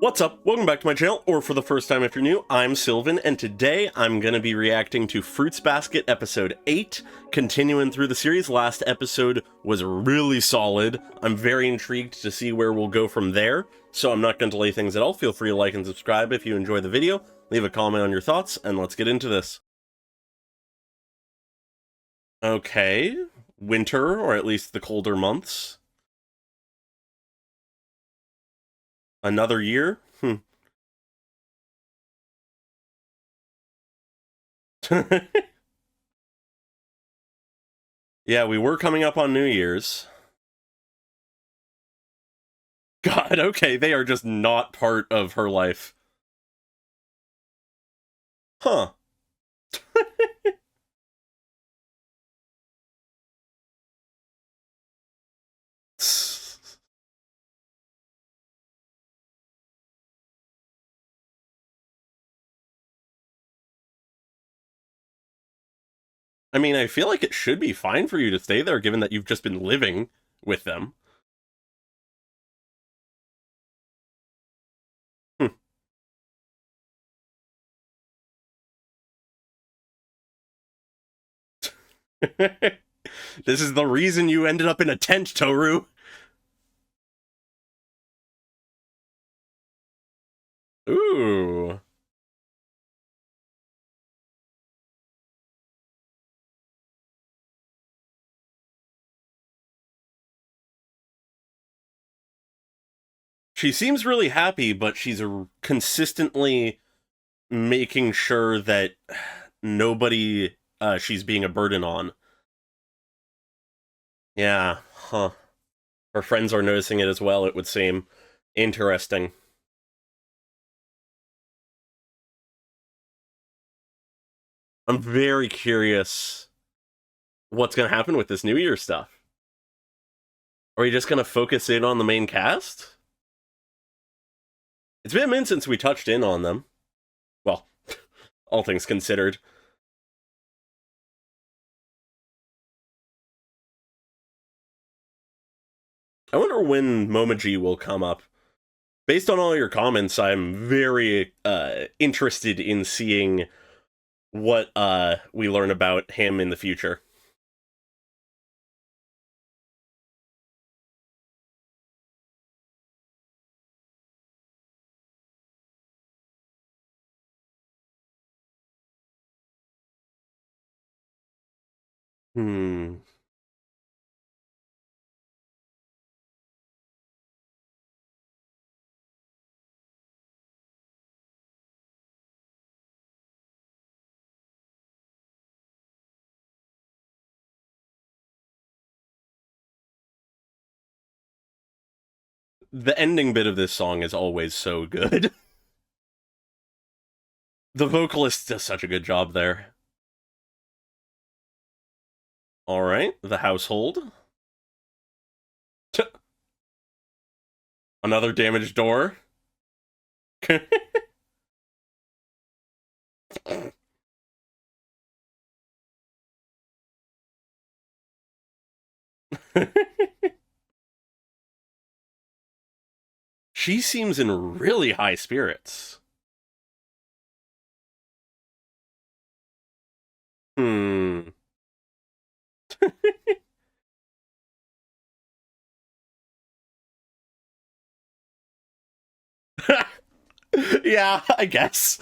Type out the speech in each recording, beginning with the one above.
What's up? Welcome back to my channel, or for the first time if you're new, I'm Sylvan, and today I'm going to be reacting to Fruits Basket Episode 8, continuing through the series. Last episode was really solid. I'm very intrigued to see where we'll go from there, so I'm not going to delay things at all. Feel free to like and subscribe if you enjoy the video, leave a comment on your thoughts, and let's get into this. Okay, winter, or at least the colder months. Another year? Yeah, we were coming up on New Year's. God, okay, they are just not part of her life. Huh. I mean, I feel like it should be fine for you to stay there, given that you've just been living with them. Hmm. This is the reason you ended up in a tent, Tohru. Ooh. She seems really happy, but she's consistently making sure that nobody she's being a burden on. Yeah, huh. Her friends are noticing it as well, it would seem. Interesting. I'm very curious what's going to happen with this New Year stuff. Are we just going to focus in on the main cast? It's been a minute since we touched in on them. Well, all things considered. I wonder when Momoji will come up. Based on all your comments, I'm very interested in seeing what we learn about him in the future. Hmm. The ending bit of this song is always so good. The vocalist does such a good job there. All right, the household. Another damaged door. She seems in really high spirits. Hmm. Yeah, I guess.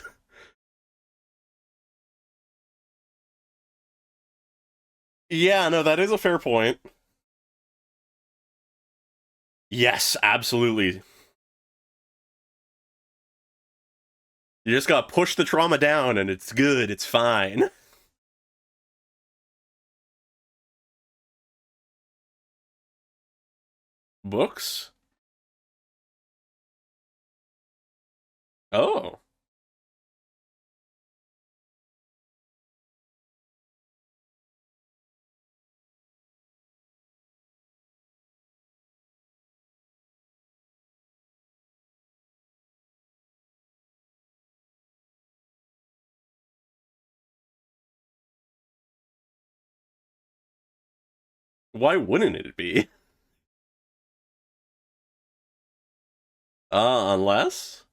Yeah, no, that is a fair point. Yes, absolutely. You just gotta push the trauma down and it's good, it's fine. Books? Oh. Why wouldn't it be? Unless?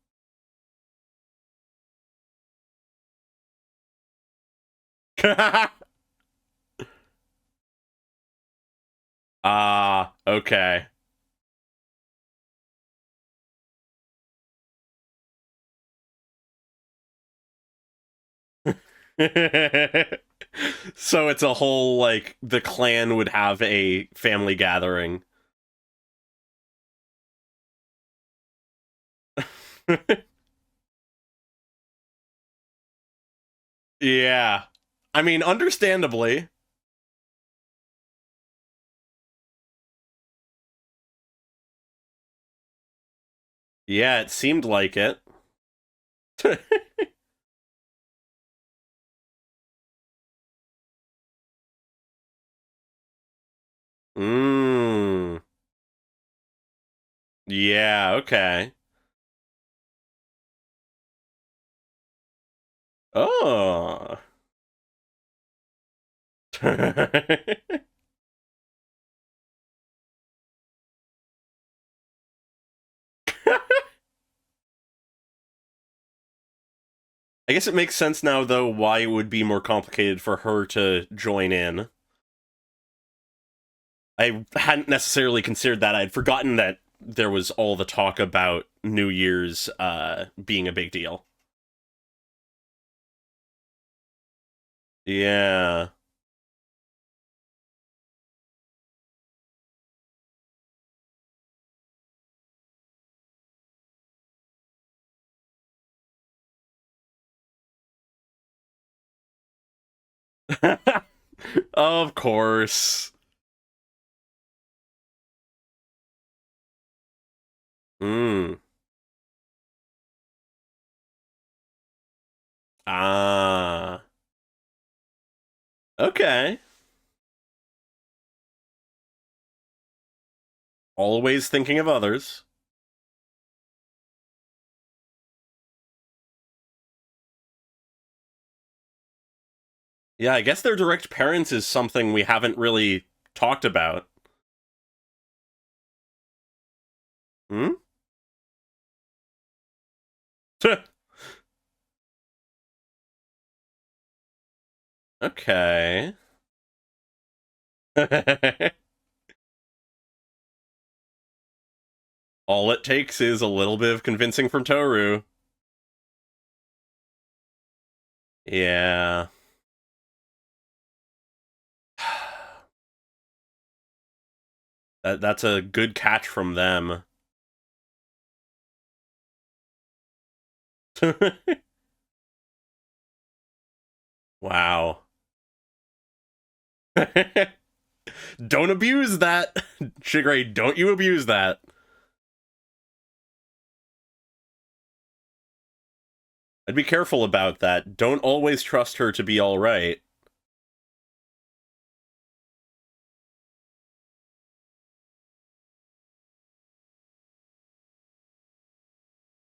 Ah, okay. So it's a whole, like, the clan would have a family gathering. Yeah. I mean, understandably. Yeah, it seemed like it. Mmm. Yeah, okay. Oh. I guess it makes sense now, though, why it would be more complicated for her to join in. I hadn't necessarily considered that. I'd forgotten that there was all the talk about New Year's being a big deal. Yeah. Of course. Mm. Ah. Okay. Always thinking of others. Yeah, I guess their direct parents is something we haven't really talked about. Hmm? Okay. All it takes is a little bit of convincing from Tohru. Yeah. That's a good catch from them. Wow. Don't abuse that. Shigure, don't you abuse that. I'd be careful about that. Don't always trust her to be alright.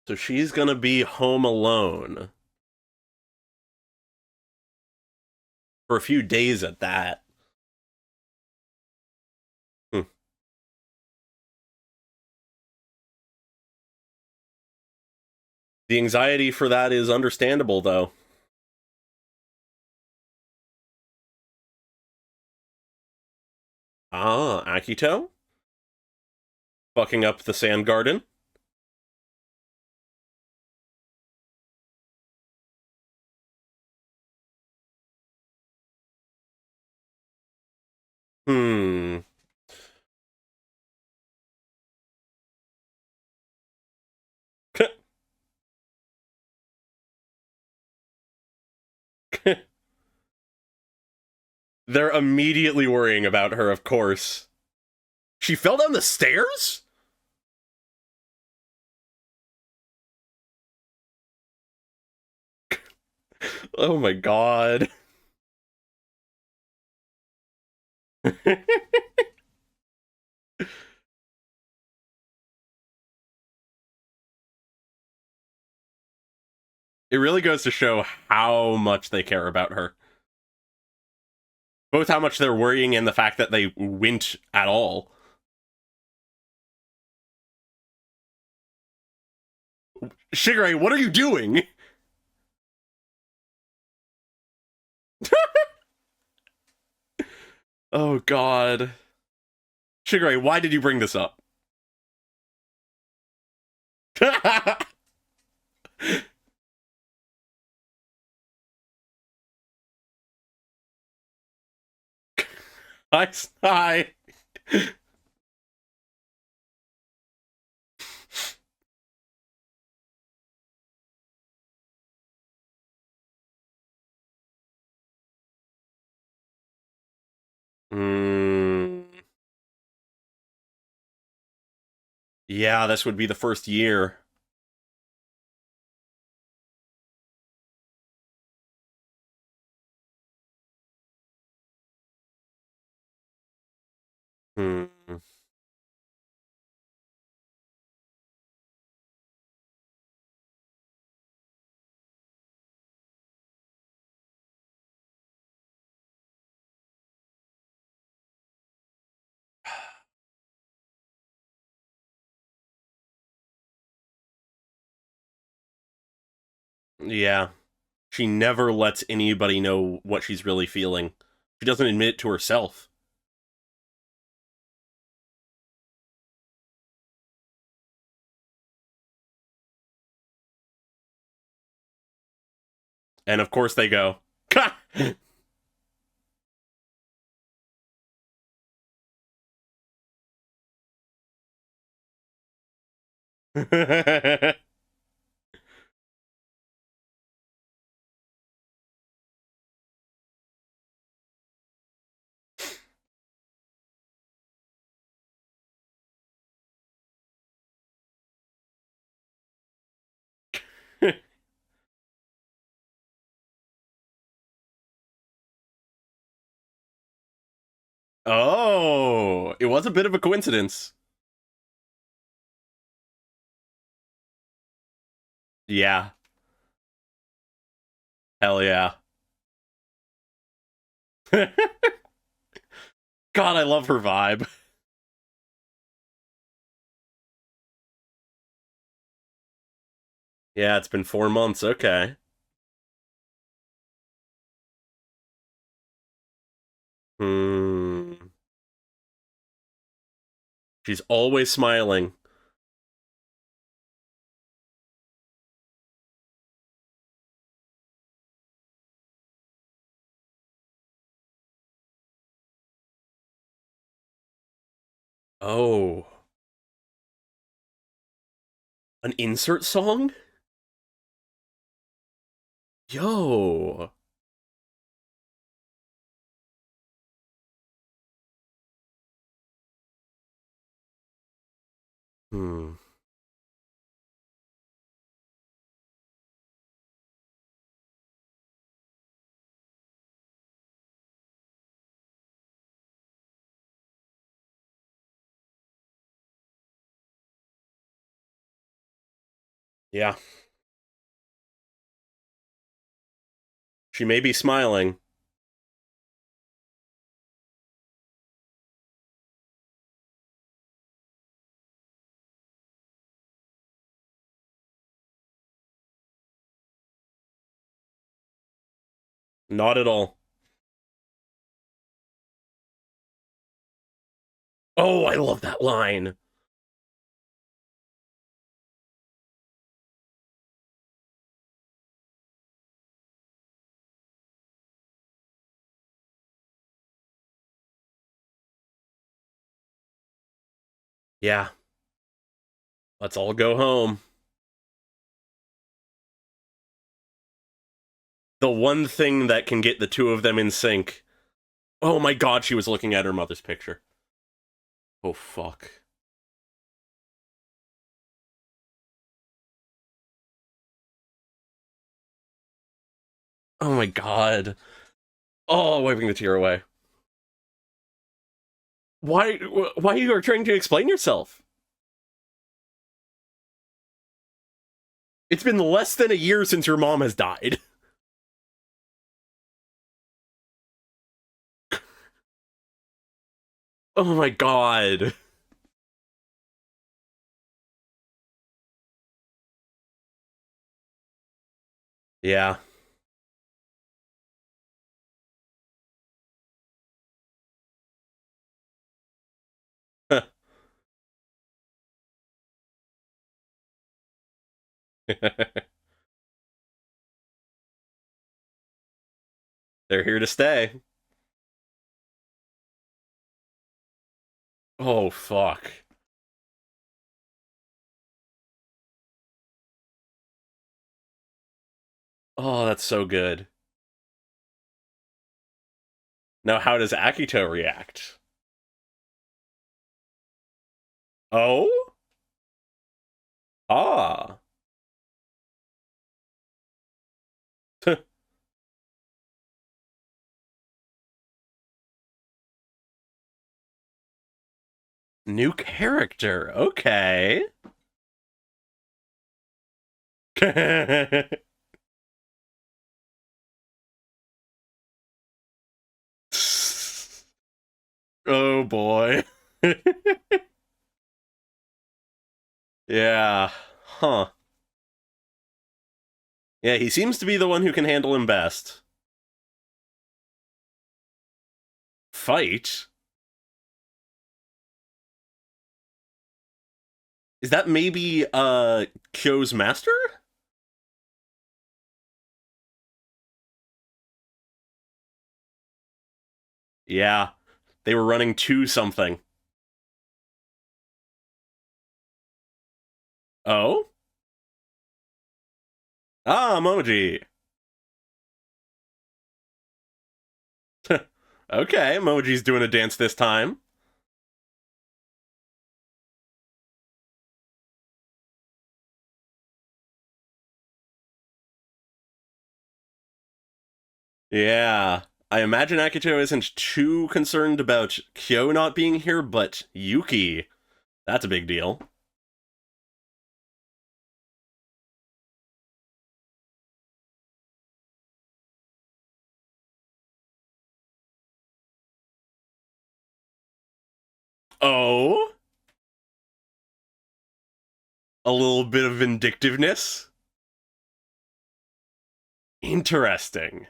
So she's gonna be home alone. For a few days at that. Hmm. The anxiety for that is understandable, though. Ah, Akito? Fucking up the sand garden? Hmm. They're immediately worrying about her, of course. She fell down the stairs? Oh my god. It really goes to show how much they care about her. Both how much they're worrying and the fact that they went at all. Shigure, what are you doing? Oh, God. Shigure, why did you bring this up? Hi. Mm, yeah, this would be the first year. Hmm. Yeah. She never lets anybody know what she's really feeling. She doesn't admit it to herself. And of course they go. Oh, it was a bit of a coincidence. Yeah. Hell yeah. God, I love her vibe. Yeah, it's been 4 months. Okay. Hmm. She's always smiling. Oh, an insert song? Yo. Hmm. Yeah. She may be smiling. Not at all. Oh, I love that line. Yeah. Let's all go home. The one thing that can get the two of them in sync. Oh my god, she was looking at her mother's picture. Oh fuck. Oh my god. Oh, wiping the tear away. Why you are trying to explain yourself? It's been less than a year since your mom has died. Oh my god. Yeah. They're here to stay. Oh, fuck. Oh, that's so good. Now, how does Akito react? Oh? Ah. New character. Okay. Oh boy. Yeah. Huh. Yeah, he seems to be the one who can handle him best. Fight? Is that maybe, Kyo's master? Yeah. They were running to something. Oh? Ah, Moji. Okay, Moji's doing a dance this time. Yeah. I imagine Akito isn't too concerned about Kyo not being here, but Yuki. That's a big deal. Oh? A little bit of vindictiveness? Interesting.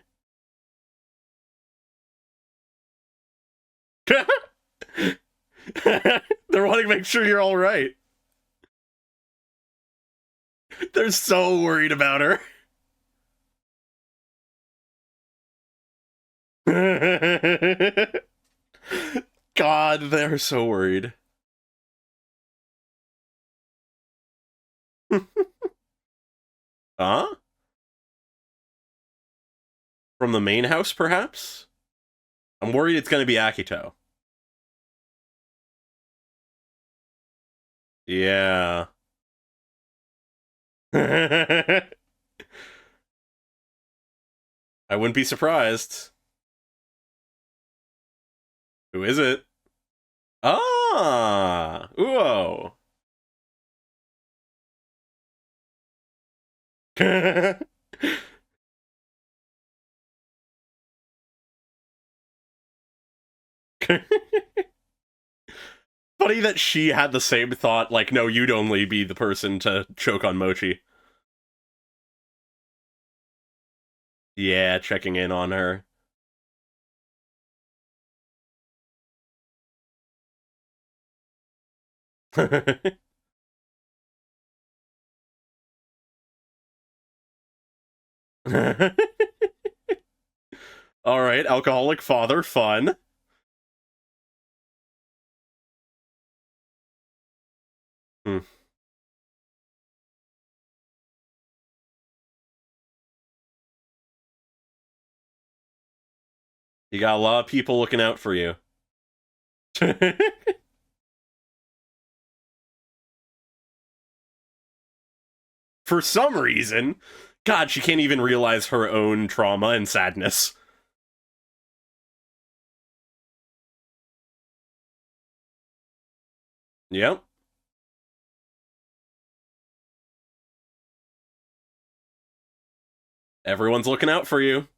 They're wanting to make sure you're alright. They're so worried about her. God, they're so worried. Huh? From the main house, perhaps? I'm worried it's gonna be Akito. Yeah. I wouldn't be surprised. Who is it? Ah! Whoa! Funny that she had the same thought, like, no, you'd only be the person to choke on Mochi. Yeah, checking in on her. Alright, alcoholic father, fun. Hmm. You got a lot of people looking out for you. For some reason, God, she can't even realize her own trauma and sadness. Yep. Everyone's looking out for you.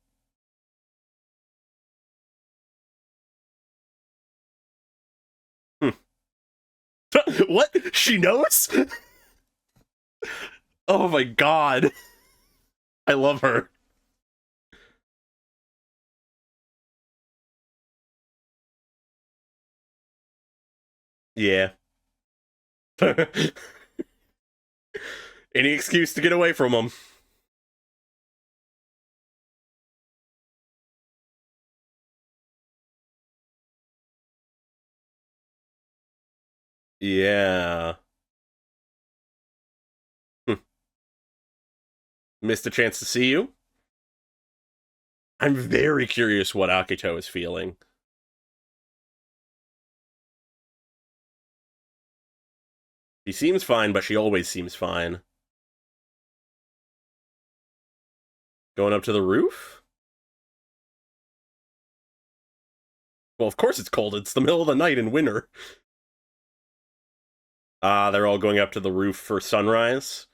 Hmm. What? She knows? Oh my god. I love her. Yeah. Any excuse to get away from him. Yeah. Missed a chance to see you? I'm very curious what Akito is feeling. She seems fine, but she always seems fine. Going up to the roof? Well, of course it's cold. It's the middle of the night in winter. Ah, they're all going up to the roof for sunrise.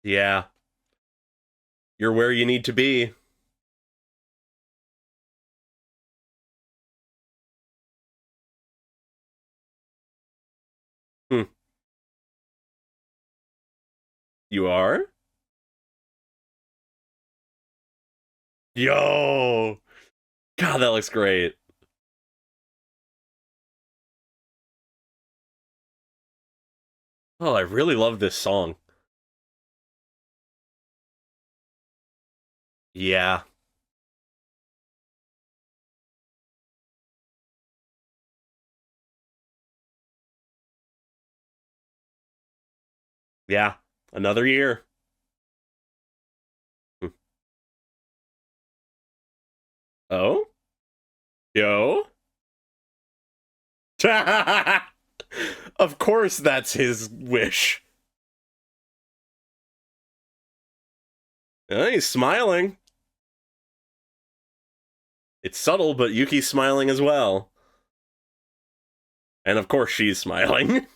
Yeah. You're where you need to be. Hmm. You are? Yo! God, that looks great. Oh, I really love this song. Yeah. Yeah. Another year. Hmm. Oh? Yo? Of course that's his wish. He's smiling. It's subtle, but Yuki's smiling as well. And of course she's smiling.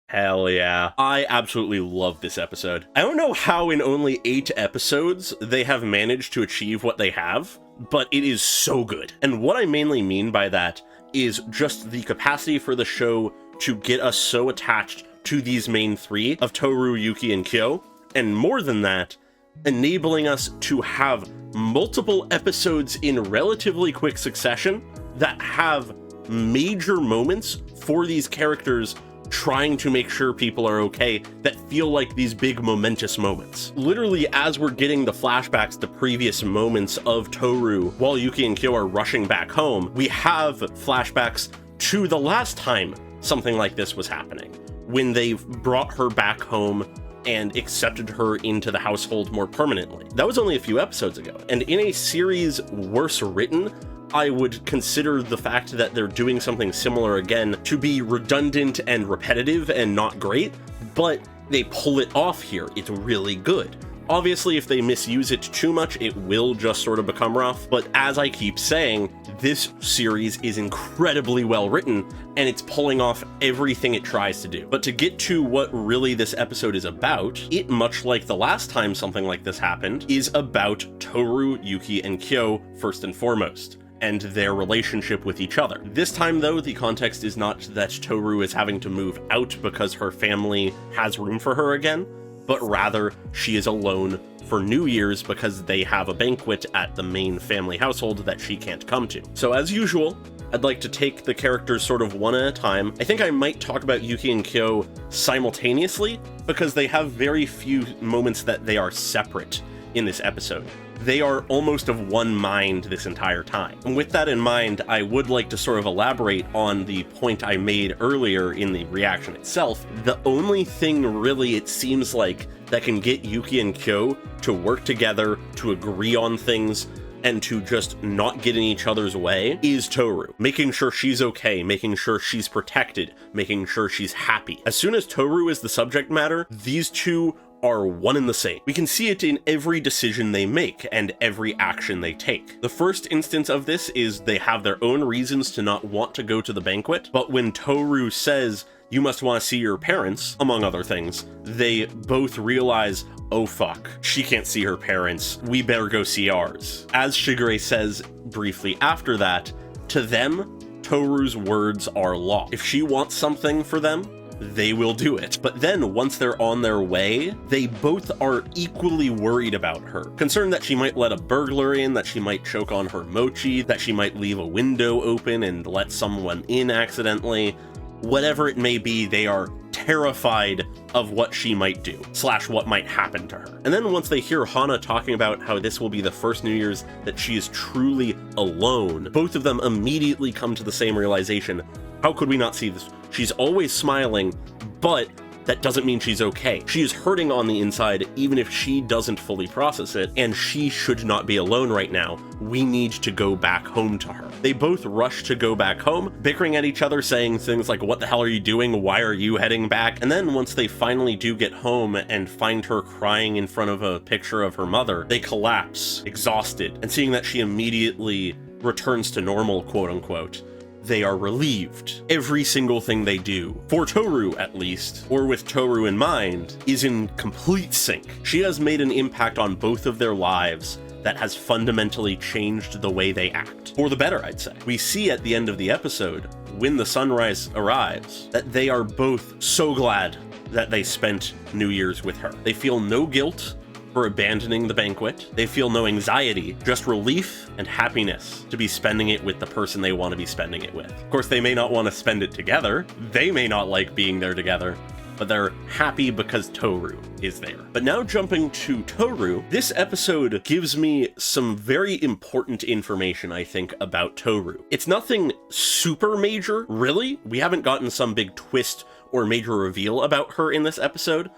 Hell yeah. I absolutely love this episode. I don't know how in only 8 episodes they have managed to achieve what they have, but it is so good. And what I mainly mean by that is just the capacity for the show to get us so attached to these main 3 of Tohru, Yuki, and Kyo, and more than that, enabling us to have multiple episodes in relatively quick succession that have major moments for these characters trying to make sure people are okay that feel like these big momentous moments. Literally, as we're getting the flashbacks to previous moments of Tohru while Yuki and Kyo are rushing back home, we have flashbacks to the last time something like this was happening, when they've brought her back home and accepted her into the household more permanently. That was only a few episodes ago, and in a series worse written, I would consider the fact that they're doing something similar again to be redundant and repetitive and not great, but they pull it off here. It's really good. Obviously, if they misuse it too much, it will just sort of become rough, but as I keep saying, this series is incredibly well written, and it's pulling off everything it tries to do. But to get to what really this episode is about, it, much like the last time something like this happened, is about Tohru, Yuki, and Kyo first and foremost, and their relationship with each other. This time, though, the context is not that Tohru is having to move out because her family has room for her again, but rather she is alone for New Year's because they have a banquet at the main family household that she can't come to. So as usual, I'd like to take the characters sort of one at a time. I think I might talk about Yuki and Kyo simultaneously because they have very few moments that they are separate in this episode. They are almost of one mind this entire time. And with that in mind, I would like to sort of elaborate on the point I made earlier in the reaction itself. The only thing really it seems like that can get Yuki and Kyo to work together, to agree on things, and to just not get in each other's way is Tohru. Making sure she's okay, making sure she's protected, making sure she's happy. As soon as Tohru is the subject matter, these two are one and the same. We can see it in every decision they make and every action they take. The first instance of this is they have their own reasons to not want to go to the banquet, but when Tohru says you must want to see your parents, among other things, they both realize, oh fuck, she can't see her parents, we better go see ours. As Shigure says briefly after that, to them, Tohru's words are law. If she wants something for them, they will do it. But then once they're on their way, they both are equally worried about her. Concerned that she might let a burglar in, that she might choke on her mochi, that she might leave a window open and let someone in accidentally. Whatever it may be, they are terrified of what she might do, / what might happen to her. And then once they hear Hana talking about how this will be the first New Year's that she is truly alone, both of them immediately come to the same realization. How could we not see this? She's always smiling, but that doesn't mean she's okay. She is hurting on the inside, even if she doesn't fully process it, and she should not be alone right now. We need to go back home to her. They both rush to go back home, bickering at each other, saying things like, what the hell are you doing? Why are you heading back? And then once they finally do get home and find her crying in front of a picture of her mother, they collapse, exhausted, and seeing that she immediately returns to normal, quote unquote, they are relieved. Every single thing they do, for Tohru at least, or with Tohru in mind, is in complete sync. She has made an impact on both of their lives that has fundamentally changed the way they act. For the better, I'd say. We see at the end of the episode, when the sunrise arrives, that they are both so glad that they spent New Year's with her. They feel no guilt for abandoning the banquet. They feel no anxiety, just relief and happiness to be spending it with the person they want to be spending it with. Of course, they may not want to spend it together. They may not like being there together, but they're happy because Tohru is there. But now jumping to Tohru, this episode gives me some very important information, I think, about Tohru. It's nothing super major, really. We haven't gotten some big twist or major reveal about her in this episode,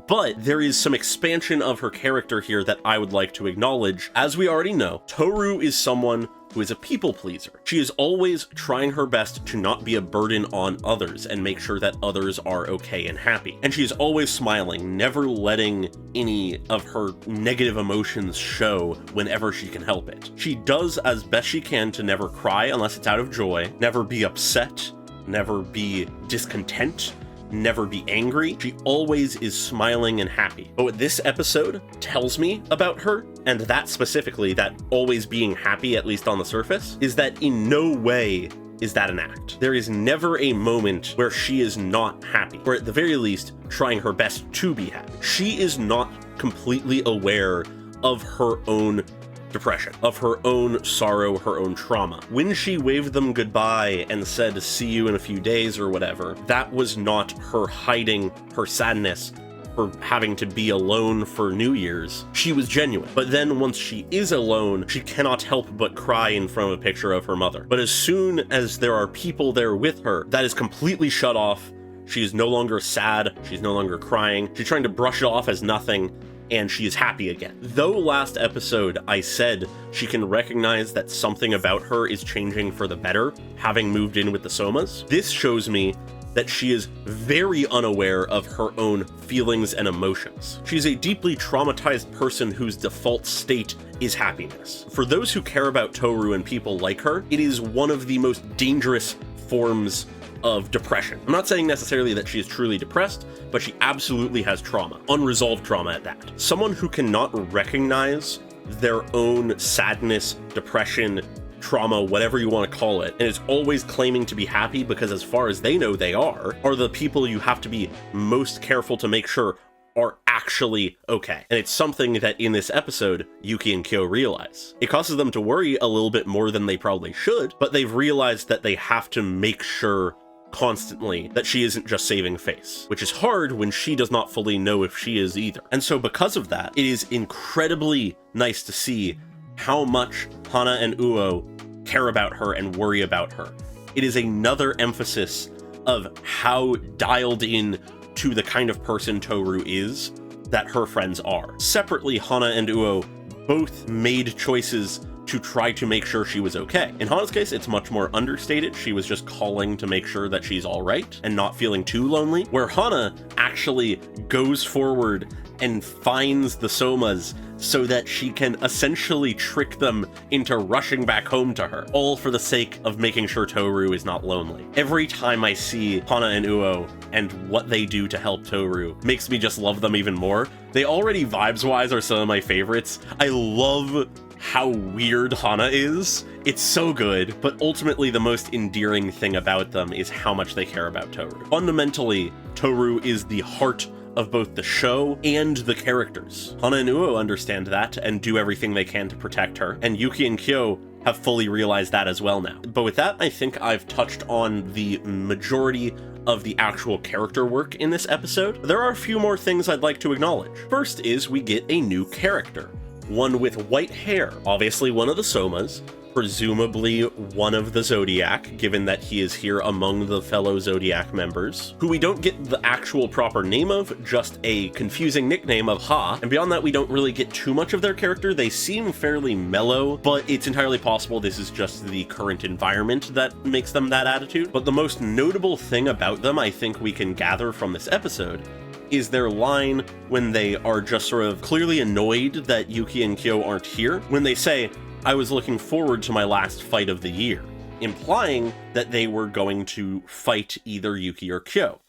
but there is some expansion of her character here that I would like to acknowledge. As we already know, Tohru is someone who is a people pleaser. She is always trying her best to not be a burden on others and make sure that others are okay and happy. And she is always smiling, never letting any of her negative emotions show whenever she can help it. She does as best she can to never cry unless it's out of joy, never be upset, never be discontent, never be angry. She always is smiling and happy. But what this episode tells me about her, and that specifically, that always being happy, at least on the surface, is that in no way is that an act. There is never a moment where she is not happy, or at the very least, trying her best to be happy. She is not completely aware of her own depression, of her own sorrow, her own trauma. When she waved them goodbye and said, see you in a few days or whatever, that was not her hiding her sadness for having to be alone for New Year's. She was genuine. But then once she is alone, she cannot help but cry in front of a picture of her mother. But as soon as there are people there with her, that is completely shut off. She is no longer sad. She's no longer crying. She's trying to brush it off as nothing, and she is happy again. Though last episode I said she can recognize that something about her is changing for the better, having moved in with the Somas, this shows me that she is very unaware of her own feelings and emotions. She's a deeply traumatized person whose default state is happiness. For those who care about Tohru and people like her, it is one of the most dangerous forms of depression. I'm not saying necessarily that she is truly depressed, but she absolutely has trauma, unresolved trauma at that. Someone who cannot recognize their own sadness, depression, trauma, whatever you want to call it, and is always claiming to be happy because as far as they know they are the people you have to be most careful to make sure are actually okay. And it's something that in this episode, Yuki and Kyo realize. It causes them to worry a little bit more than they probably should, but they've realized that they have to make sure constantly that she isn't just saving face, which is hard when she does not fully know if she is either. And so because of that, it is incredibly nice to see how much Hana and Uo care about her and worry about her. It is another emphasis of how dialed in to the kind of person Tohru is that her friends are. Separately, Hana and Uo both made choices to try to make sure she was okay. In Hana's case, it's much more understated. She was just calling to make sure that she's all right and not feeling too lonely, where Hana actually goes forward and finds the Somas so that she can essentially trick them into rushing back home to her, all for the sake of making sure Tohru is not lonely. Every time I see Hana and Uo and what they do to help Tohru makes me just love them even more. They already vibes-wise are some of my favorites. I love how weird Hana is. It's so good, but ultimately the most endearing thing about them is how much they care about Tohru. Fundamentally, Tohru is the heart of both the show and the characters. Hana and Uo understand that and do everything they can to protect her, and Yuki and Kyo have fully realized that as well now. But with that, I think I've touched on the majority of the actual character work in this episode. There are a few more things I'd like to acknowledge. First is we get a new character, one with white hair, obviously one of the Somas, presumably one of the Zodiac, given that he is here among the fellow Zodiac members, who we don't get the actual proper name of, just a confusing nickname of Ha, and beyond that we don't really get too much of their character. They seem fairly mellow, but it's entirely possible this is just the current environment that makes them that attitude. But the most notable thing about them, I think we can gather from this episode, is their line when they are just sort of clearly annoyed that Yuki and Kyo aren't here, when they say, "I was looking forward to my last fight of the year," implying that they were going to fight either Yuki or Kyo.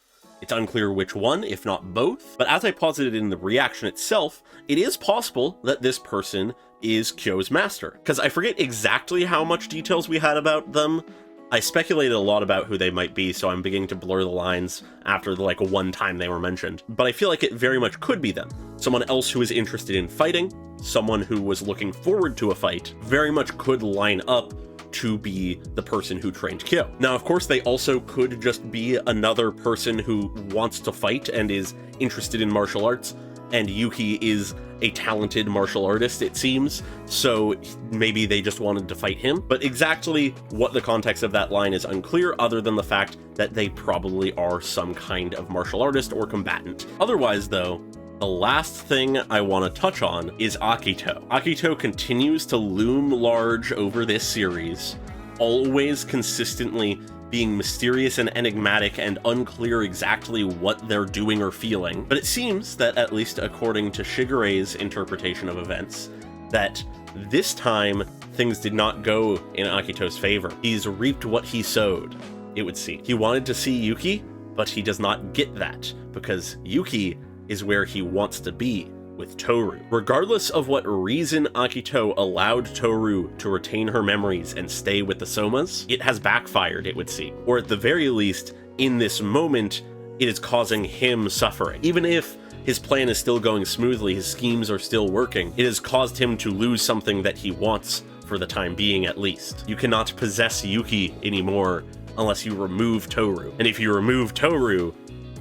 It's unclear which one, if not both, but as I posited in the reaction itself, it is possible that this person is Kyo's master, because I forget exactly how much details we had about them. I speculated a lot about who they might be, so I'm beginning to blur the lines after the one time they were mentioned. But I feel like it very much could be them. Someone else who is interested in fighting, someone who was looking forward to a fight, very much could line up to be the person who trained Kyo. Now, of course, they also could just be another person who wants to fight and is interested in martial arts, and Yuki is a talented martial artist, it seems, so maybe they just wanted to fight him. But exactly what the context of that line is unclear, other than the fact that they probably are some kind of martial artist or combatant. Otherwise, though, the last thing I want to touch on is Akito. Akito continues to loom large over this series, always consistently being mysterious and enigmatic and unclear exactly what they're doing or feeling. But it seems that, at least according to Shigere's interpretation of events, that this time things did not go in Akito's favor. He's reaped what he sowed, it would seem. He wanted to see Yuki, but he does not get that, because Yuki is where he wants to be, with Tohru. Regardless of what reason Akito allowed Tohru to retain her memories and stay with the Somas, it has backfired, it would seem. Or at the very least, in this moment, it is causing him suffering. Even if his plan is still going smoothly, his schemes are still working, it has caused him to lose something that he wants, for the time being at least. You cannot possess Yuki anymore unless you remove Tohru. And if you remove Tohru,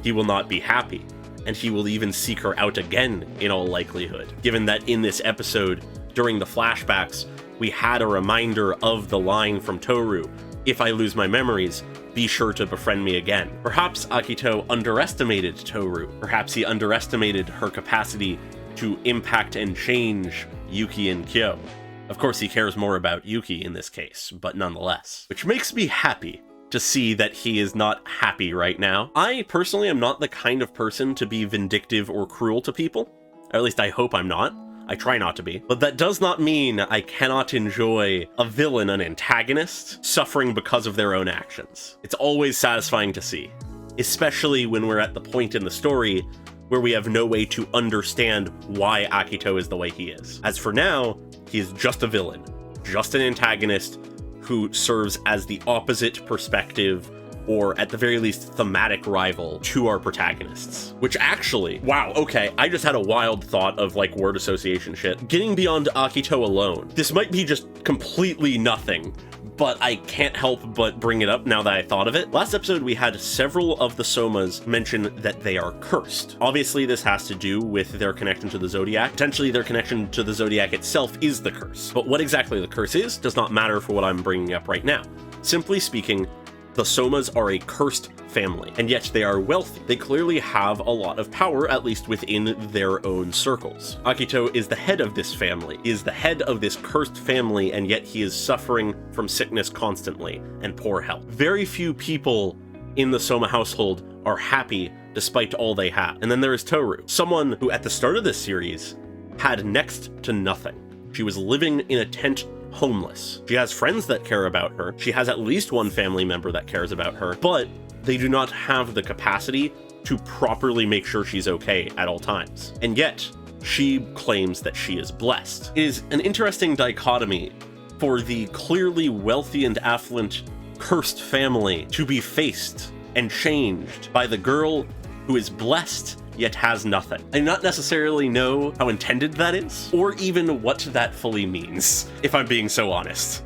he will not be happy. And he will even seek her out again, in all likelihood. Given that in this episode, during the flashbacks, we had a reminder of the line from Tohru, "If I lose my memories, be sure to befriend me again." Perhaps Akito underestimated Tohru. Perhaps he underestimated her capacity to impact and change Yuki and Kyo. Of course, he cares more about Yuki in this case, but nonetheless. Which makes me happy to see that he is not happy right now. I personally am not the kind of person to be vindictive or cruel to people. Or at least I hope I'm not. I try not to be. But that does not mean I cannot enjoy a villain, an antagonist, suffering because of their own actions. It's always satisfying to see, especially when we're at the point in the story where we have no way to understand why Akito is the way he is. As for now, he is just a villain, just an antagonist who serves as the opposite perspective, or at the very least thematic rival to our protagonists. Which actually, wow, okay, I just had a wild thought of word association shit. Getting beyond Akito alone, this might be just completely nothing, but I can't help but bring it up now that I thought of it. Last episode, we had several of the Somas mention that they are cursed. Obviously, this has to do with their connection to the Zodiac. Potentially, their connection to the Zodiac itself is the curse. But what exactly the curse is does not matter for what I'm bringing up right now. Simply speaking, the Somas are a cursed family, and yet they are wealthy. They clearly have a lot of power, at least within their own circles. Akito is the head of this family, is the head of this cursed family, and yet he is suffering from sickness constantly and poor health. Very few people in the Soma household are happy despite all they had. And then there is Tohru, someone who at the start of this series had next to nothing. She was living in a tent, homeless. She has friends that care about her. She has at least one family member that cares about her, but they do not have the capacity to properly make sure she's okay at all times. And yet, she claims that she is blessed. It is an interesting dichotomy for the clearly wealthy and affluent cursed family to be faced and changed by the girl who is blessed yet has nothing. I do not necessarily know how intended that is, or even what that fully means, if I'm being so honest.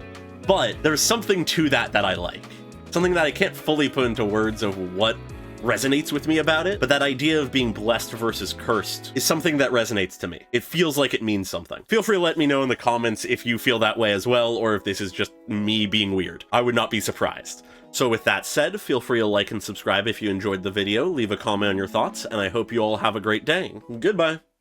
But there's something to that I like. Something that I can't fully put into words of what resonates with me about it, but that idea of being blessed versus cursed is something that resonates to me. It feels like it means something. Feel free to let me know in the comments if you feel that way as well, or if this is just me being weird. I would not be surprised. So with that said, feel free to like and subscribe if you enjoyed the video, leave a comment on your thoughts, and I hope you all have a great day. Goodbye!